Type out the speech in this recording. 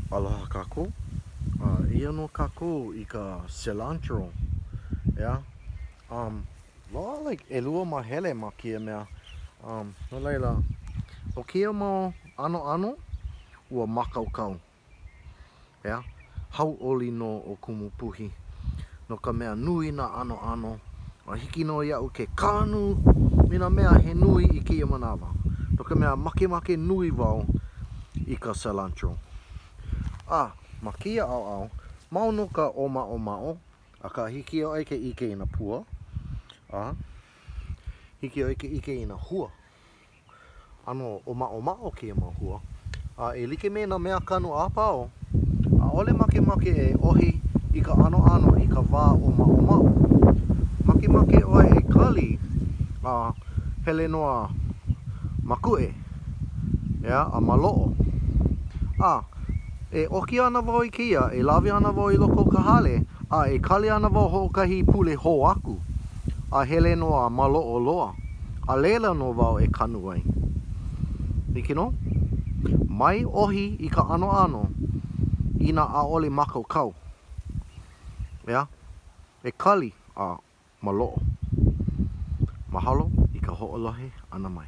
Aloha kākou. Ia no kākou I ka cilantro. Yeah. Loa like elua mahele ma kia mea. No laila, o kia mau ano ua makaukau. Yeah. Hau'oli no o Kumupuhi. No ka mea nui na ano. A hiki no ia'u ke kānu mina mea he nui I kia manawa. No ka mea make nui wau I ka cilantro. Ma kia au mau no ka oma'o aka hiki o ai ke ike I na pua. Hiki o ai ke ike I na hua. Ano oma'o kia ma hua. E like me na mea kanu a pao. A ole make e ohi I ka ano I ka wā oma'o. Make oe e kali hele noa maku'e. Yeah, a malo'o. E oki ana wau I kia, e lawe ana wau I loko ka hale, e kali ana wau ho'okahi pule ho'aku, a hele no a malo'o loa, a lela no wau e kanu ai. Hiki no? Mai ohi I ka ano I na a'ole makaukau. Yeah? E kali a malo'o. Mahalo I ka ho'olohe ana mai.